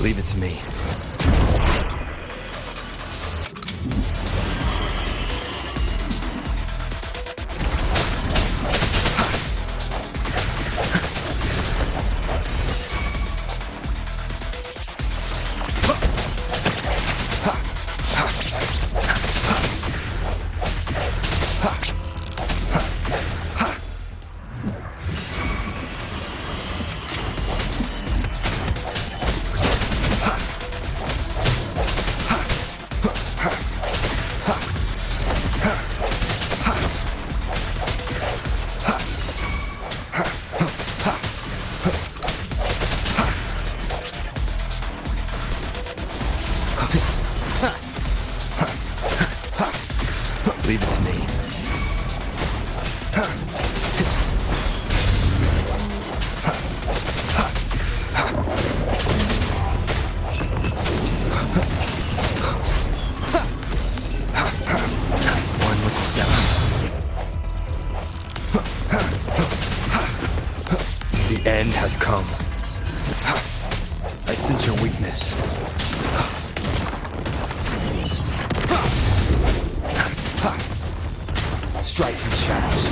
Leave it to me. Leave it to me. One with the sound. The end has come. I sense your weakness. Strike from the shadows.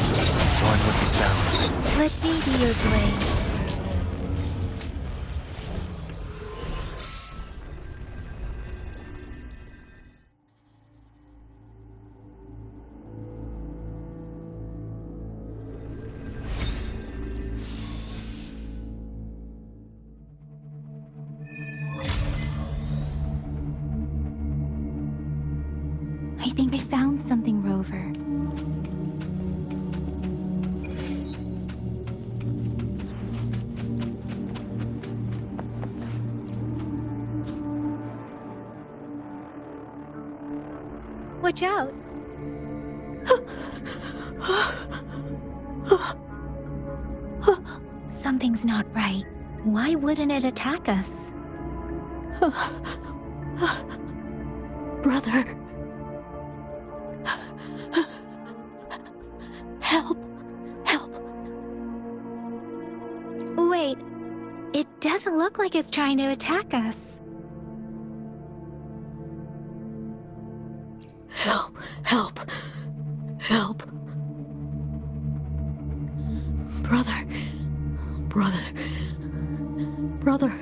One with the sounds. Let me be your blade. I think I found something, Rover. Watch out! Something's not right. Why wouldn't it attack us? Brother. Help! Help! Wait, it doesn't look like it's trying to attack us. Help! Help! Help! Brother! Brother! Brother!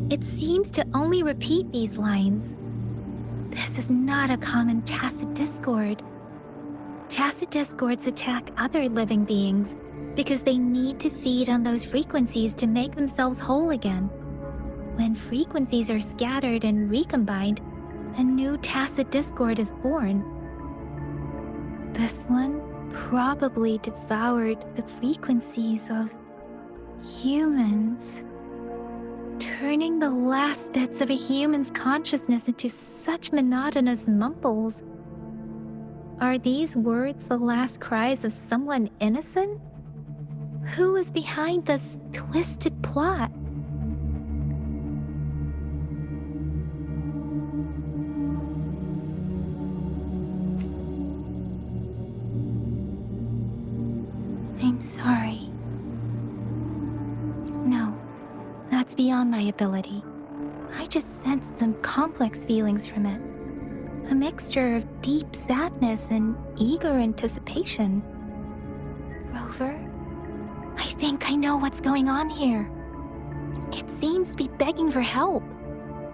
It seems to only repeat these lines. This is not a common Tacet Discord. Tacet Discords attack other living beings because they need to feed on those frequencies to make themselves whole again. When frequencies are scattered and recombined, a new Tacet Discord is born. This one probably devoured the frequencies of humans, turning the last bits of a human's consciousness into such monotonous mumbles. Are these words the last cries of someone innocent? Who is behind this twisted plot? I'm sorry. No, that's beyond my ability. I just sensed some complex feelings from it. A mixture of deep sadness and eager anticipation. Rover, I think I know what's going on here. It seems to be begging for help,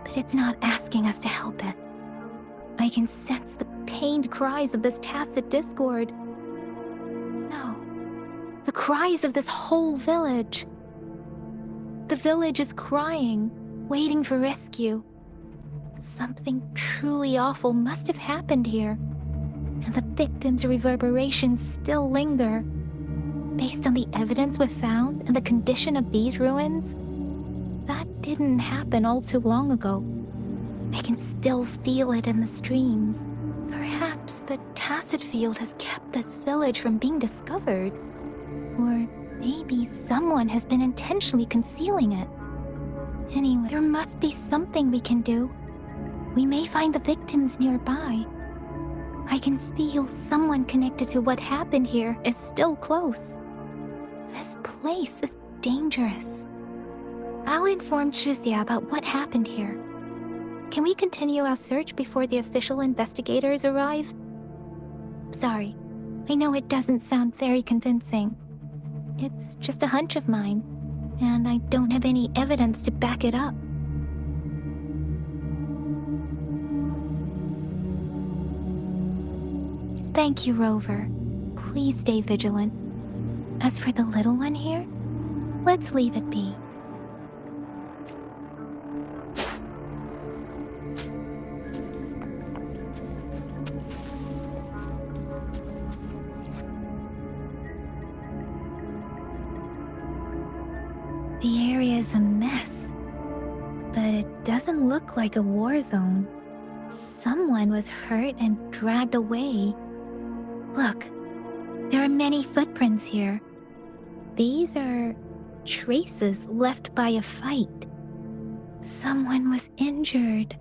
but it's not asking us to help it. I can sense the pained cries of this Tacet Discord. No, the cries of this whole village. The village is crying, waiting for rescue. Something truly awful must have happened here, and the victims' reverberations still linger. Based on the evidence we've found and the condition of these ruins, that didn't happen all too long ago. I can still feel it in the streams. Perhaps the Tacet Field has kept this village from being discovered. Or maybe someone has been intentionally concealing it. Anyway, there must be something we can do. We may find the victims nearby. I can feel someone connected to what happened here is still close. This place is dangerous. I'll inform Shuzia about what happened here. Can we continue our search before the official investigators arrive? Sorry, I know it doesn't sound very convincing. It's just a hunch of mine, and I don't have any evidence to back it up. Thank you, Rover. Please stay vigilant. As for the little one here, let's leave it be. The area is a mess, but it doesn't look like a war zone. Someone was hurt and dragged away. Look, there are many footprints here. These are traces left by a fight. Someone was injured.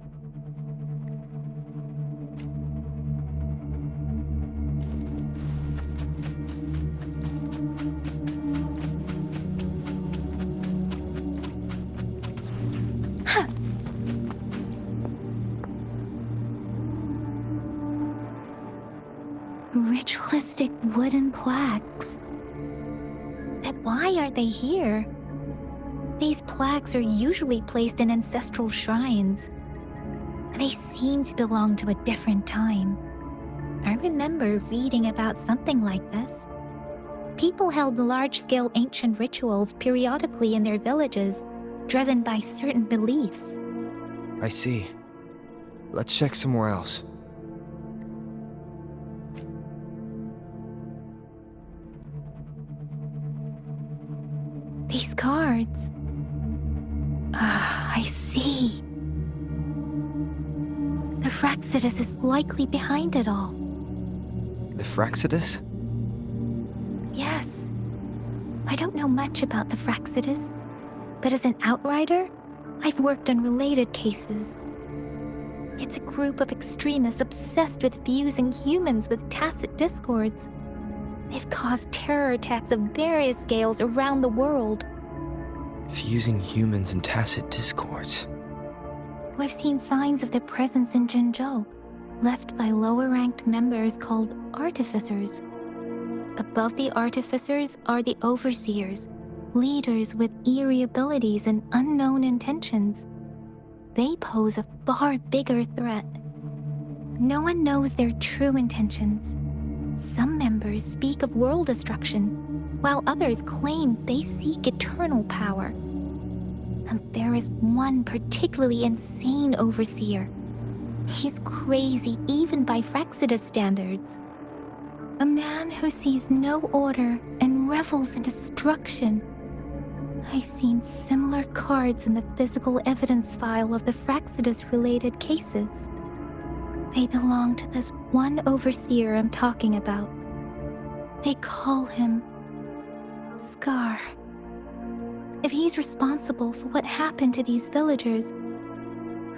Ritualistic wooden plaques. But why are they here? These plaques are usually placed in ancestral shrines. They seem to belong to a different time. I remember reading about something like this. People held large-scale ancient rituals periodically in their villages, driven by certain beliefs. I see. Let's check somewhere else. These cards. I see. The Fraxidus is likely behind it all. The Fraxidus? Yes. I don't know much about the Fraxidus, but as an outrider, I've worked on related cases. It's a group of extremists obsessed with fusing humans with tacit discords. They've caused terror attacks of various scales around the world. Fusing humans and tacit discords. We've seen signs of their presence in Jinzhou, left by lower-ranked members called Artificers. Above the Artificers are the Overseers, leaders with eerie abilities and unknown intentions. They pose a far bigger threat. No one knows their true intentions. Some members speak of world destruction, while others claim they seek eternal power. And there is one particularly insane overseer. He's crazy even by Fraxidus standards. A man who sees no order and revels in destruction. I've seen similar cards in the physical evidence file of the Fraxidus-related cases. They belong to this one overseer I'm talking about. They call him Scar. If he's responsible for what happened to these villagers,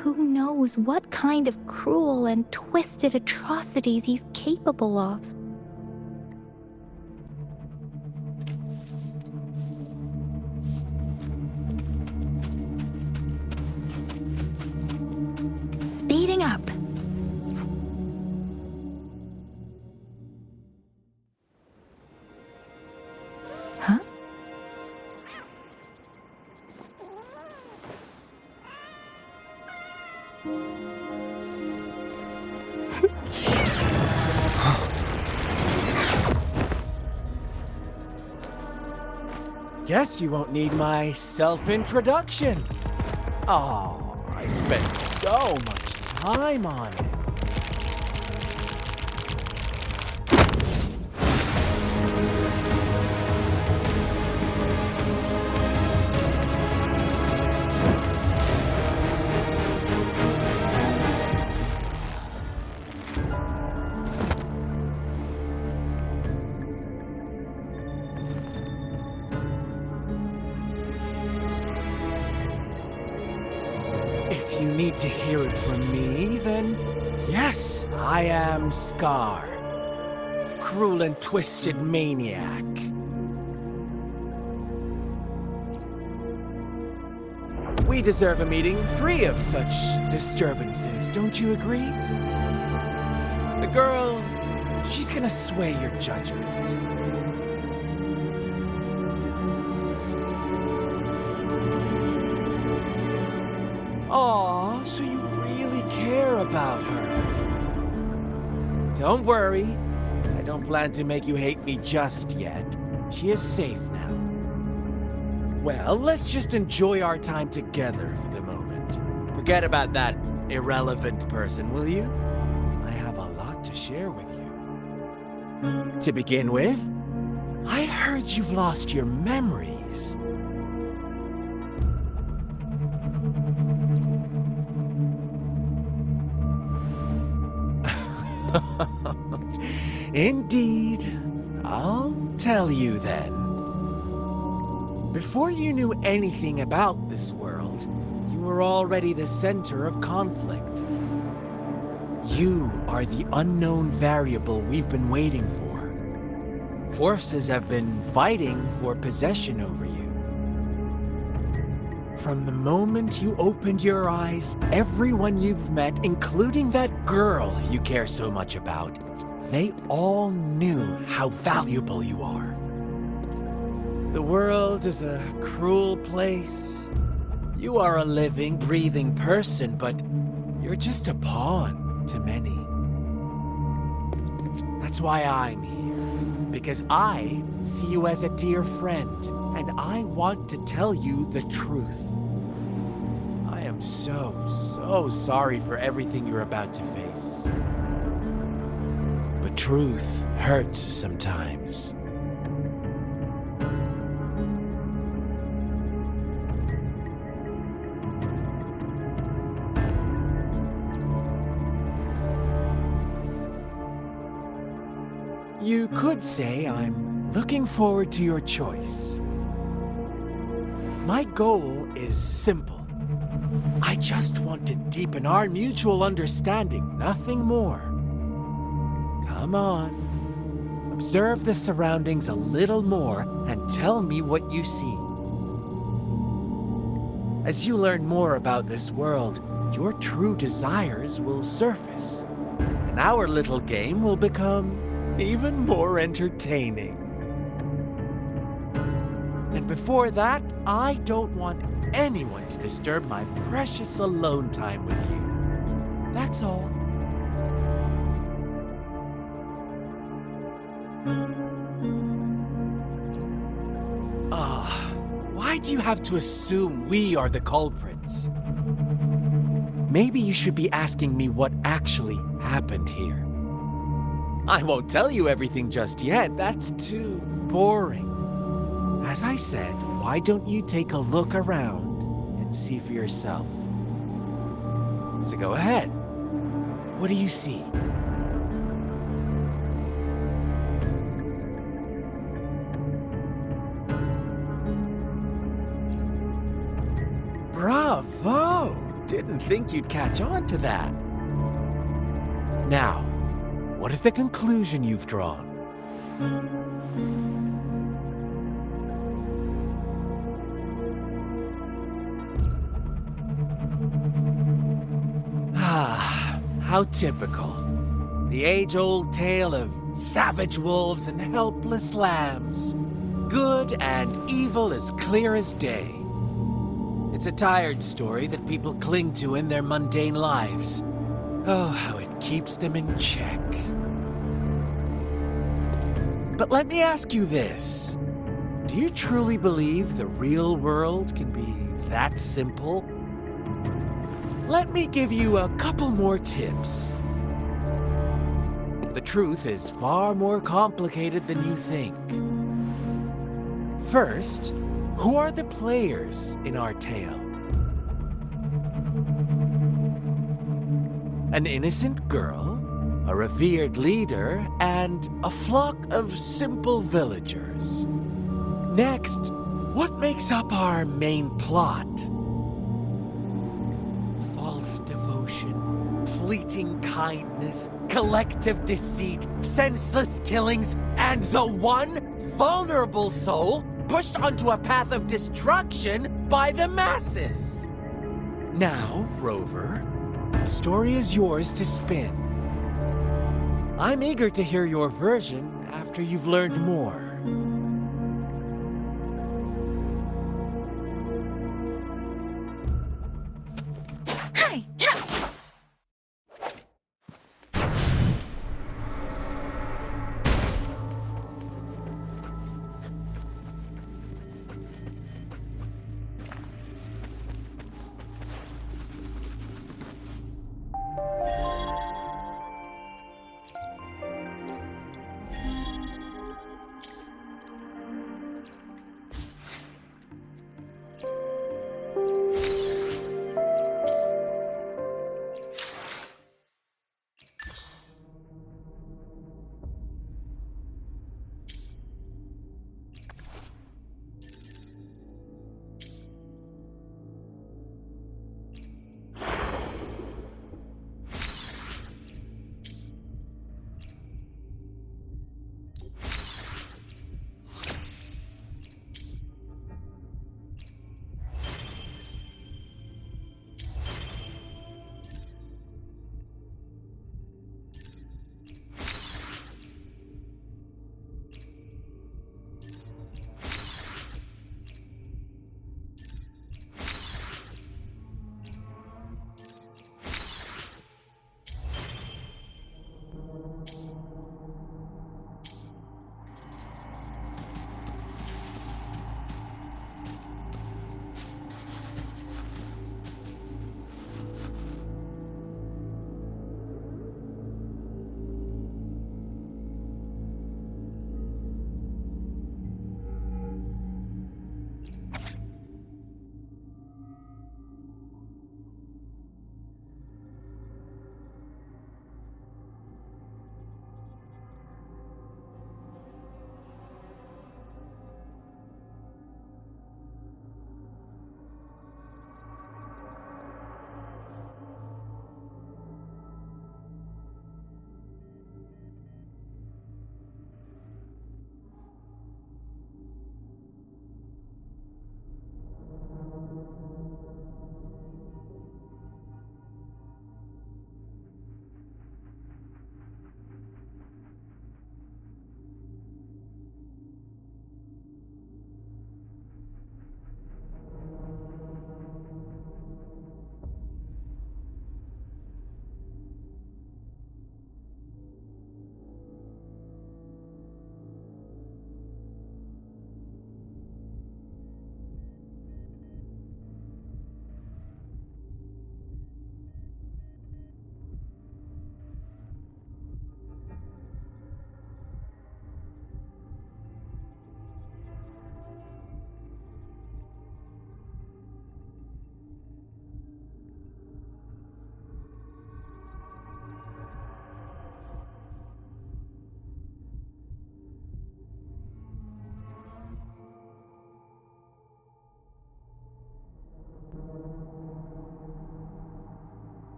who knows what kind of cruel and twisted atrocities he's capable of? Speeding up. Huh? Guess you won't need my self-introduction. Oh, I spent so much time on it. If you need to hear it from me, then yes, I am Scar. Cruel and twisted maniac. We deserve a meeting free of such disturbances, don't you agree? The girl, she's gonna sway your judgment. Aw, so you really care about her. Don't worry, I don't plan to make you hate me just yet. She is safe now. Well, let's just enjoy our time together for the moment. Forget about that irrelevant person, will you? I have a lot to share with you. To begin with, I heard you've lost your memories. Indeed. I'll tell you then. Before you knew anything about this world, you were already the center of conflict. You are the unknown variable we've been waiting for. Forces have been fighting for possession over you. From the moment you opened your eyes, everyone you've met, including that girl you care so much about, they all knew how valuable you are. The world is a cruel place. You are a living, breathing person, but you're just a pawn to many. That's why I'm here, because I see you as a dear friend, and I want to tell you the truth. I am so sorry for everything you're about to face. But truth hurts sometimes. You could say I'm looking forward to your choice. My goal is simple. I just want to deepen our mutual understanding, nothing more. Come on. Observe the surroundings a little more and tell me what you see. As you learn more about this world, your true desires will surface, and our little game will become even more entertaining. And before that, I don't want anyone to disturb my precious alone time with you. That's all. Why do you have to assume we are the culprits? Maybe you should be asking me what actually happened here. I won't tell you everything just yet, that's too boring. As I said, why don't you take a look around and see for yourself? So go ahead. What do you see? Bravo! Didn't think you'd catch on to that. Now, what is the conclusion you've drawn? How typical. The age-old tale of savage wolves and helpless lambs. Good and evil as clear as day. It's a tired story that people cling to in their mundane lives. Oh, how it keeps them in check. But let me ask you this. Do you truly believe the real world can be that simple? Let me give you a couple more tips. The truth is far more complicated than you think. First, who are the players in our tale? An innocent girl, a revered leader, and a flock of simple villagers. Next, what makes up our main plot? False devotion, fleeting kindness, collective deceit, senseless killings, and the one vulnerable soul pushed onto a path of destruction by the masses. Now, Rover, the story is yours to spin. I'm eager to hear your version after you've learned more. Hi.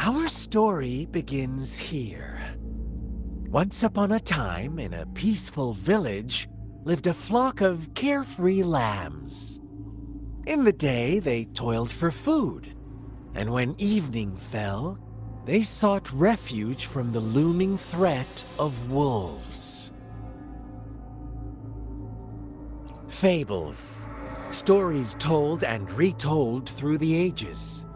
Our story begins here. Once upon a time, in a peaceful village, lived a flock of carefree lambs. In the day, they toiled for food, and when evening fell, they sought refuge from the looming threat of wolves. Fables, stories told and retold through the ages.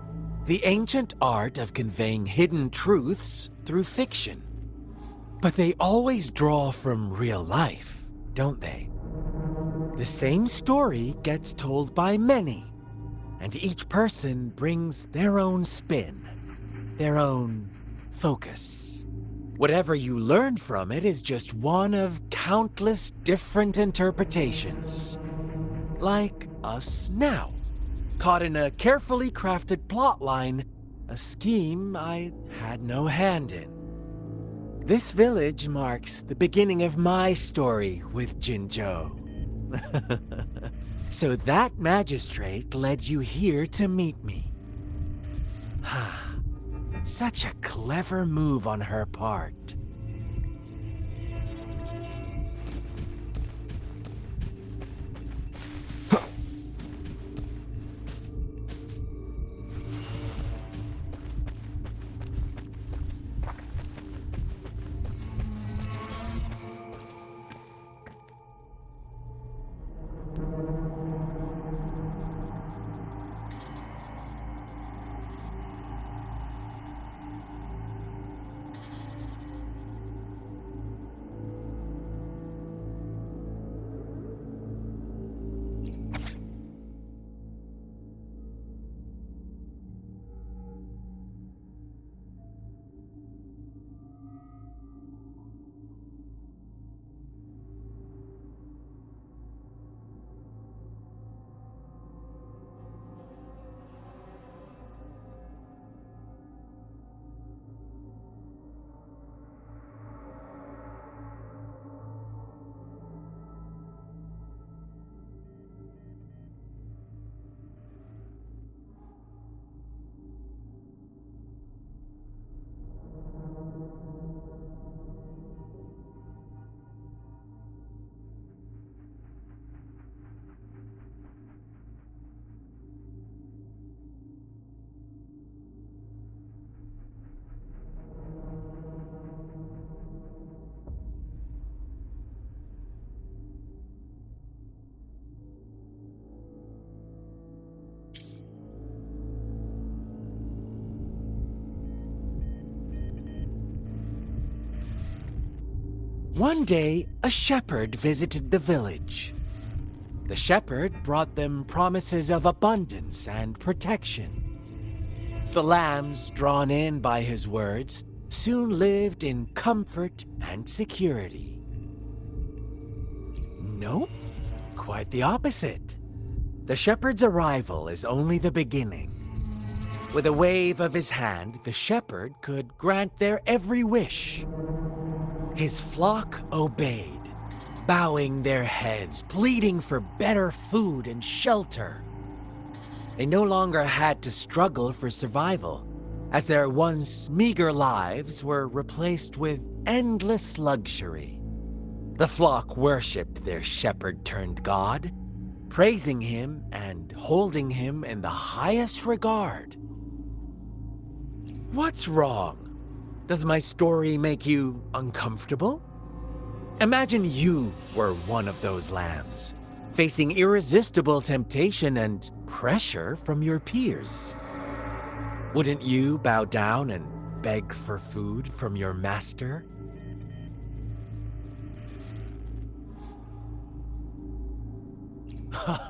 The ancient art of conveying hidden truths through fiction. But they always draw from real life, don't they? The same story gets told by many, and each person brings their own spin, their own focus. Whatever you learn from it is just one of countless different interpretations. Like us now. Caught in a carefully crafted plotline, a scheme I had no hand in. This village marks the beginning of my story with Jinzhou. So that magistrate led you here to meet me. Such a clever move on her part. One day, a shepherd visited the village. The shepherd brought them promises of abundance and protection. The lambs, drawn in by his words, soon lived in comfort and security. Nope, quite the opposite. The shepherd's arrival is only the beginning. With a wave of his hand, the shepherd could grant their every wish. His flock obeyed, bowing their heads, pleading for better food and shelter. They no longer had to struggle for survival, as their once meager lives were replaced with endless luxury. The flock worshipped their shepherd-turned-god, praising him and holding him in the highest regard. What's wrong? Does my story make you uncomfortable? Imagine you were one of those lambs, facing irresistible temptation and pressure from your peers. Wouldn't you bow down and beg for food from your master?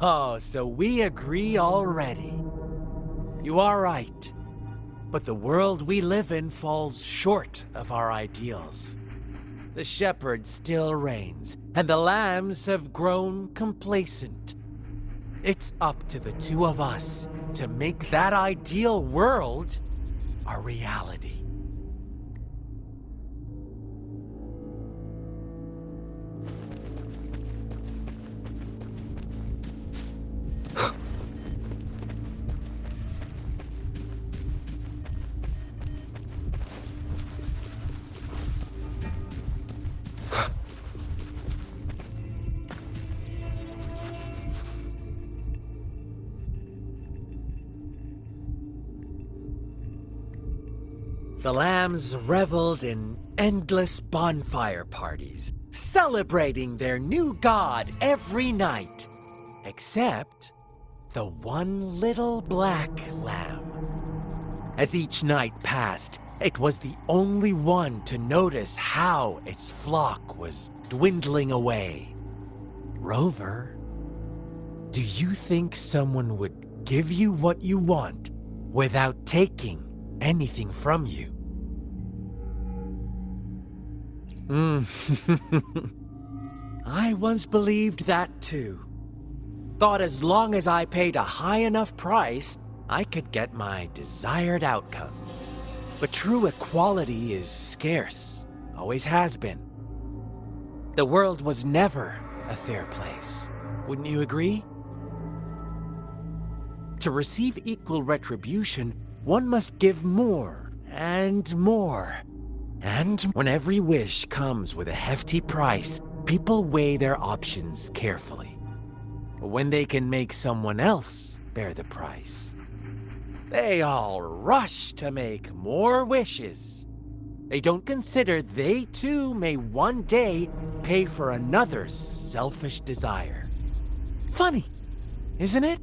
Oh, so we agree already. You are right. But the world we live in falls short of our ideals. The shepherd still reigns, and the lambs have grown complacent. It's up to the two of us to make that ideal world a reality. The lambs reveled in endless bonfire parties, celebrating their new god every night, except the one little black lamb. As each night passed, it was the only one to notice how its flock was dwindling away. Rover, do you think someone would give you what you want without taking anything from you? I once believed that too. Thought as long as I paid a high enough price, I could get my desired outcome. But true equality is scarce, always has been. The world was never a fair place, wouldn't you agree? To receive equal retribution, one must give more and more. And when every wish comes with a hefty price, people weigh their options carefully. When they can make someone else bear the price, they all rush to make more wishes. They don't consider they too may one day pay for another's selfish desire. Funny, isn't it?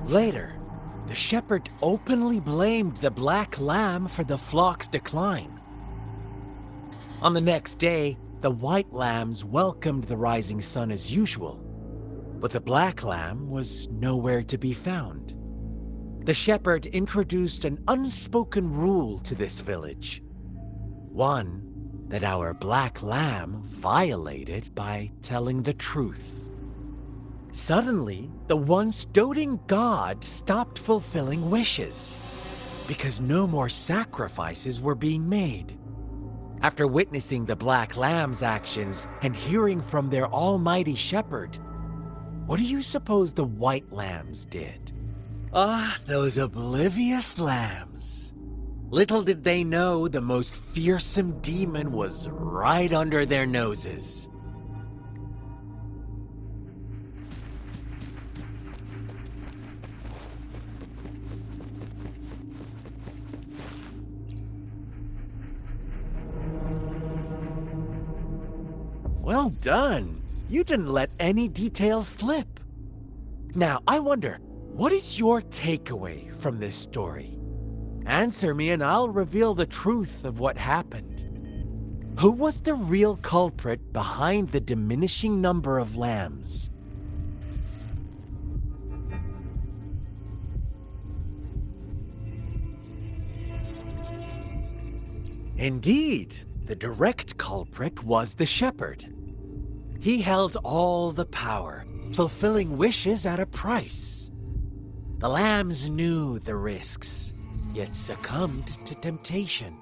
Later, the shepherd openly blamed the black lamb for the flock's decline. On the next day, the white lambs welcomed the rising sun as usual, but the black lamb was nowhere to be found. The shepherd introduced an unspoken rule to this village, one that our black lamb violated by telling the truth. Suddenly, the once doting god stopped fulfilling wishes because no more sacrifices were being made. After witnessing the black lamb's actions and hearing from their almighty shepherd, what do you suppose the white lambs did? Ah, those oblivious lambs. Little did they know the most fearsome demon was right under their noses. Well done. You didn't let any details slip. Now, I wonder, what is your takeaway from this story? Answer me and I'll reveal the truth of what happened. Who was the real culprit behind the diminishing number of lambs? Indeed, the direct culprit was the shepherd. He held all the power, fulfilling wishes at a price. The lambs knew the risks, yet succumbed to temptation.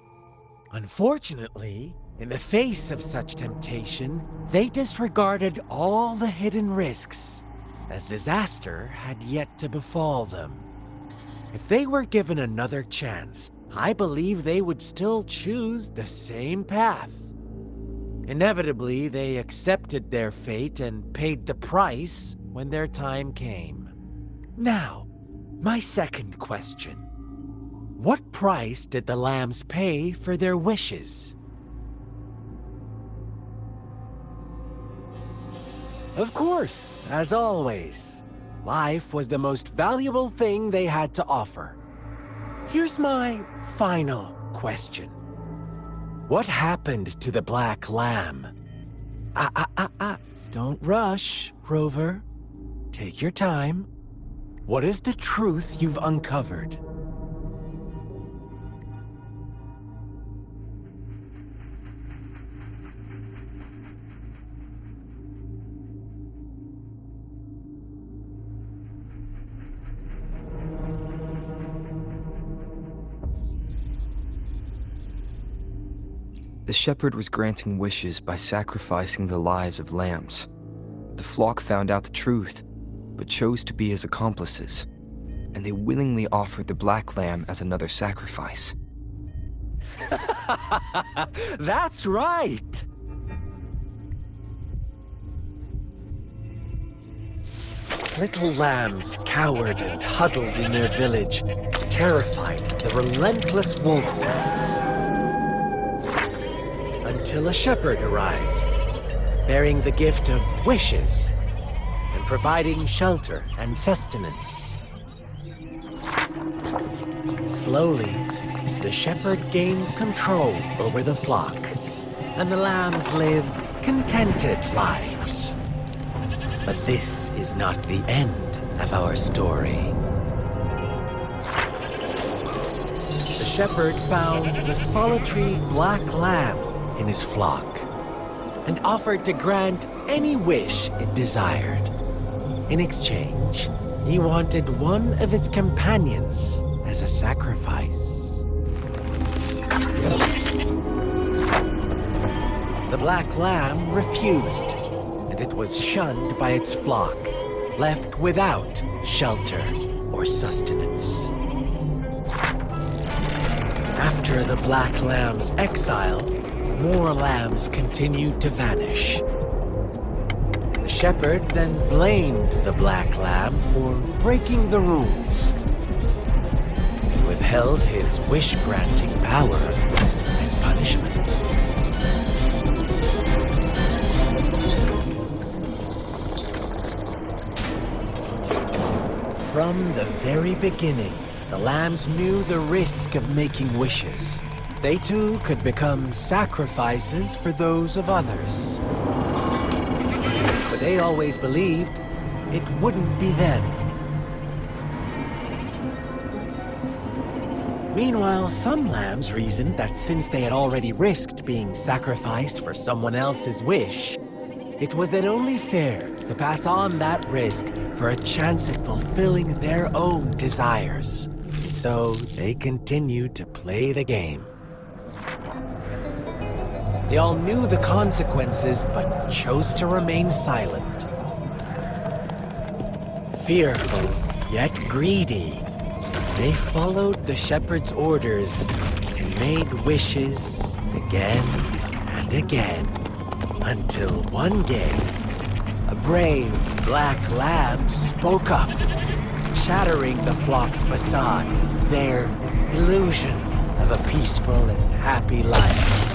Unfortunately, in the face of such temptation, they disregarded all the hidden risks, as disaster had yet to befall them. If they were given another chance, I believe they would still choose the same path. Inevitably, they accepted their fate and paid the price when their time came. Now, my second question. What price did the lambs pay for their wishes? Of course, as always, life was the most valuable thing they had to offer. Here's my final question. What happened to the black lamb? Don't rush, Rover. Take your time. What is the truth you've uncovered? The shepherd was granting wishes by sacrificing the lives of lambs. The flock found out the truth, but chose to be his accomplices, and they willingly offered the black lamb as another sacrifice. That's right! Little lambs cowered and huddled in their village, terrified of the relentless wolf packs. Until a shepherd arrived, bearing the gift of wishes and providing shelter and sustenance. Slowly, the shepherd gained control over the flock, and the lambs lived contented lives. But this is not the end of our story. The shepherd found the solitary black lamb in his flock and offered to grant any wish it desired. In exchange, he wanted one of its companions as a sacrifice. The black lamb refused, and it was shunned by its flock, left without shelter or sustenance. After the black lamb's exile, more lambs continued to vanish. The shepherd then blamed the black lamb for breaking the rules. He withheld his wish-granting power as punishment. From the very beginning, the lambs knew the risk of making wishes. They too could become sacrifices for those of others. But they always believed it wouldn't be them. Meanwhile, some lambs reasoned that since they had already risked being sacrificed for someone else's wish, it was then only fair to pass on that risk for a chance at fulfilling their own desires. So they continued to play the game. They all knew the consequences, but chose to remain silent. Fearful, yet greedy, they followed the shepherd's orders and made wishes again and again, until one day, a brave black lamb spoke up, shattering the flock's facade, their illusion of a peaceful and happy life.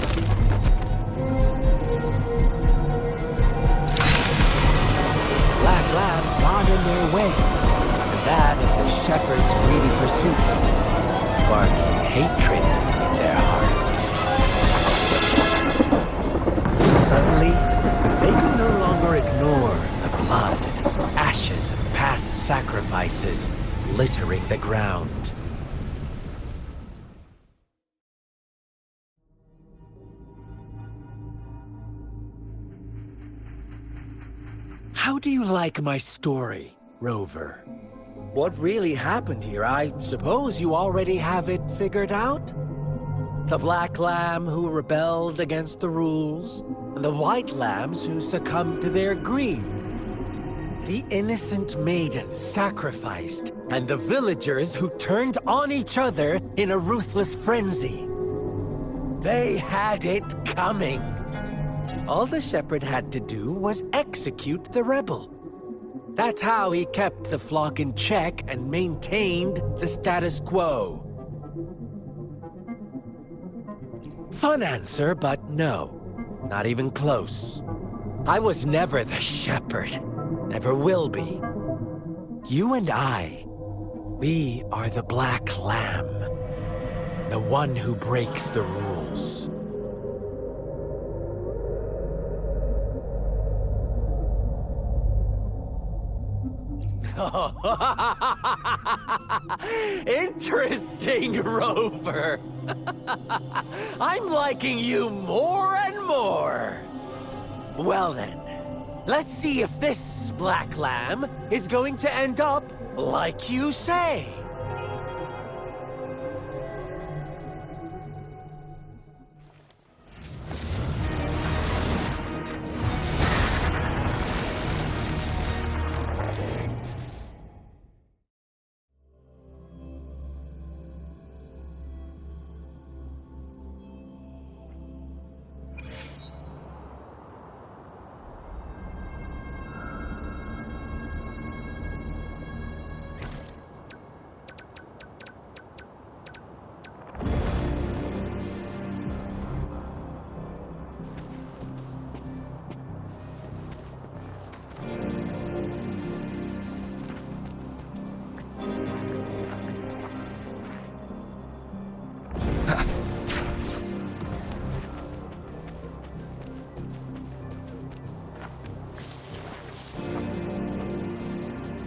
Black lamb got in their way, and that of the shepherd's greedy pursuit, sparking hatred in their hearts. Suddenly, they could no longer ignore the blood and ashes of past sacrifices littering the ground. How do you like my story, Rover? What really happened here? I suppose you already have it figured out? The black lamb who rebelled against the rules, and the white lambs who succumbed to their greed. The innocent maiden sacrificed, and the villagers who turned on each other in a ruthless frenzy. They had it coming. All the shepherd had to do was execute the rebel. That's how he kept the flock in check and maintained the status quo. Fun answer, but no. Not even close. I was never the shepherd. Never will be. You and I, we are the black lamb. The one who breaks the rules. Interesting, Rover. I'm liking you more and more. Well then, let's see if this black lamb is going to end up like you say.